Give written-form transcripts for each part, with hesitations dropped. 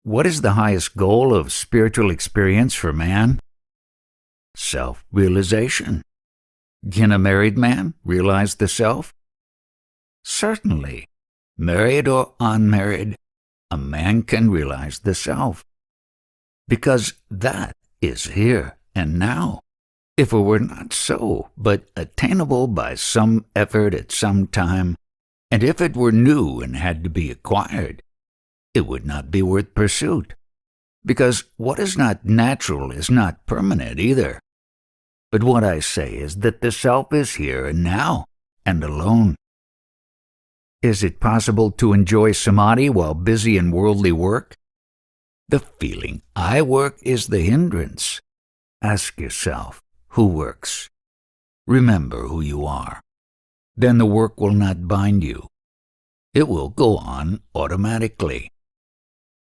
What is the highest goal of spiritual experience for man? Self-realization. Can a married man realize the self? Certainly. Married or unmarried, a man can realize the self. Because that is here and now. If it were not so, but attainable by some effort at some time, and if it were new and had to be acquired, it would not be worth pursuit. Because what is not natural is not permanent either. But what I say is that the self is here and now, and alone. Is it possible to enjoy samadhi while busy in worldly work? The feeling I work is the hindrance. Ask yourself, who works? Remember who you are. Then the work will not bind you. It will go on automatically.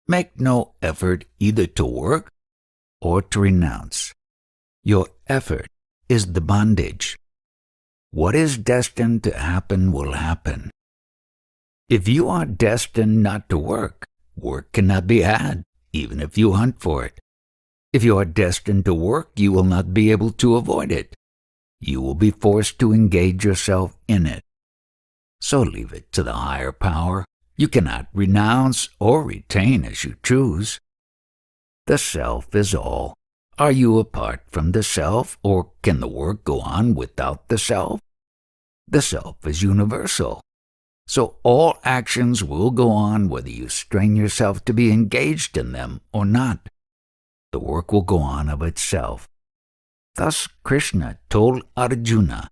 Make no effort either to work or to renounce. Your effort is the bondage. What is destined to happen will happen. If you are destined not to work, work cannot be had, even if you hunt for it. If you are destined to work, you will not be able to avoid it. You will be forced to engage yourself in it. So leave it to the higher power. You cannot renounce or retain as you choose. The self is all. Are you apart from the self, or can the work go on without the self? The self is universal. So all actions will go on whether you strain yourself to be engaged in them or not. The work will go on of itself. Thus Krishna told Arjuna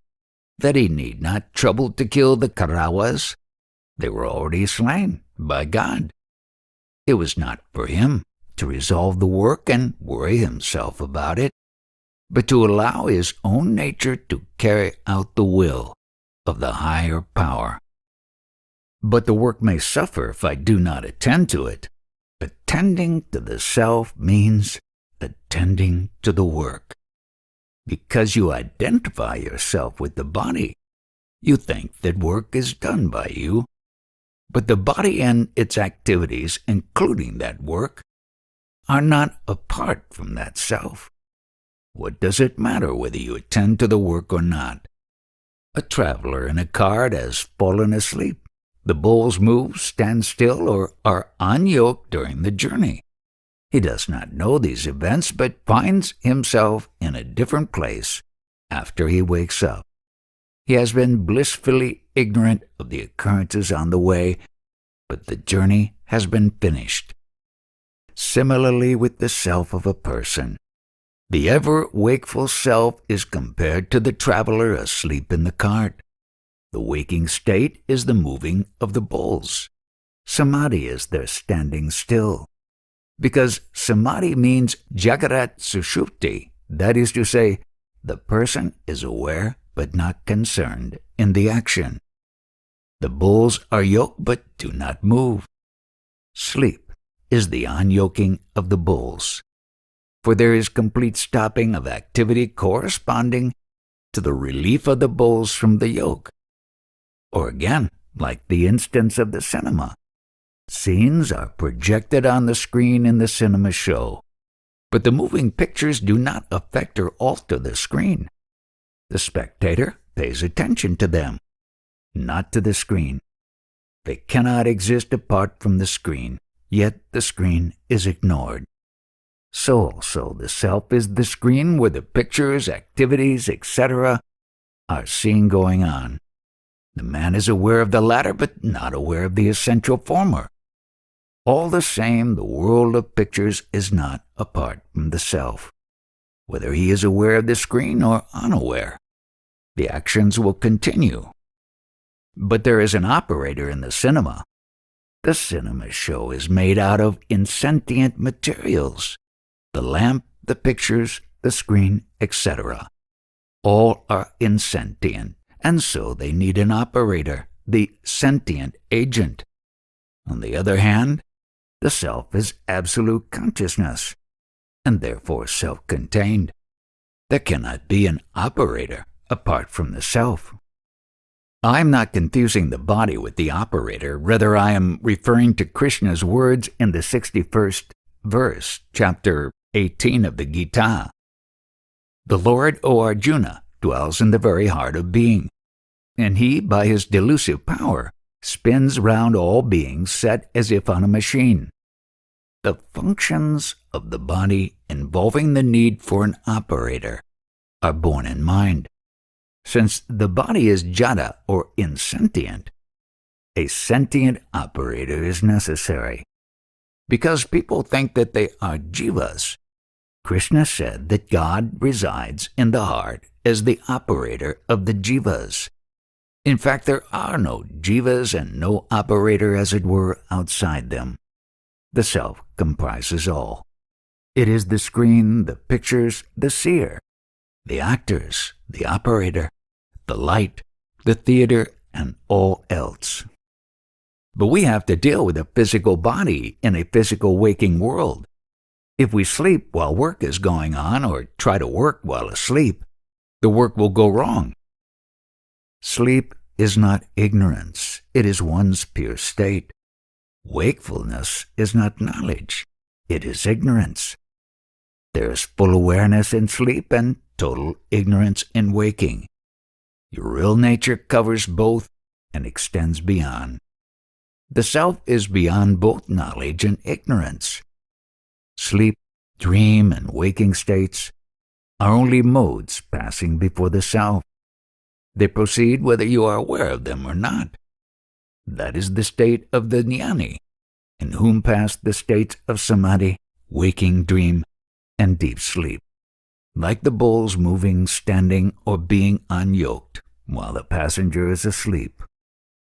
that he need not trouble to kill the Kauravas. They were already slain by God. It was not for him to resolve the work and worry himself about it, but to allow his own nature to carry out the will of the higher power. But the work may suffer if I do not attend to it. Attending to the self means attending to the work. Because you identify yourself with the body, you think that work is done by you. But the body and its activities, including that work, are not apart from that self. What does it matter whether you attend to the work or not? A traveler in a cart has fallen asleep. The bulls move, stand still, or are unyoked during the journey. He does not know these events, but finds himself in a different place after he wakes up. He has been blissfully ignorant of the occurrences on the way, but the journey has been finished. Similarly with the self of a person. The ever-wakeful self is compared to the traveler asleep in the cart. The waking state is the moving of the bulls. Samadhi is their standing still. Because samadhi means Jagarat Sushupti, that is to say, the person is aware but not concerned in the action. The bulls are yoked but do not move. Sleep is the unyoking of the bulls, for there is complete stopping of activity corresponding to the relief of the bulls from the yoke. Or again, like the instance of the cinema, scenes are projected on the screen in the cinema show, but the moving pictures do not affect or alter the screen. The spectator pays attention to them, not to the screen. They cannot exist apart from the screen, yet the screen is ignored. So also the self is the screen where the pictures, activities, etc. are seen going on. The man is aware of the latter, but not aware of the essential former. All the same, the world of pictures is not apart from the self. Whether he is aware of the screen or unaware, the actions will continue. But there is an operator in the cinema. The cinema show is made out of insentient materials. The lamp, the pictures, the screen, etc. All are insentient, and so they need an operator, the sentient agent. On the other hand, the self is absolute consciousness, and therefore self-contained. There cannot be an operator apart from the self. I am not confusing the body with the operator. Rather, I am referring to Krishna's words in the 61st verse, chapter 18 of the Gita. The Lord, O Arjuna, dwells in the very heart of being, and he, by his delusive power, spins round all beings set as if on a machine. The functions of the body involving the need for an operator are born in mind. Since the body is jada or insentient, a sentient operator is necessary. Because people think that they are jivas, Krishna said that God resides in the heart as the operator of the jivas. In fact, there are no jivas and no operator, as it were, outside them. The self comprises all. It is the screen, the pictures, the seer, the actors, the operator, the light, the theater, and all else. But we have to deal with a physical body in a physical waking world. If we sleep while work is going on or try to work while asleep, the work will go wrong. Sleep is not ignorance, it is one's pure state. Wakefulness is not knowledge, it is ignorance. There is full awareness in sleep and total ignorance in waking. Your real nature covers both and extends beyond. The self is beyond both knowledge and ignorance. Sleep, dream, and waking states are only modes passing before the self. They proceed whether you are aware of them or not. That is the state of the jnani, in whom pass the states of samadhi, waking dream, and deep sleep, like the bulls moving, standing, or being unyoked while the passenger is asleep.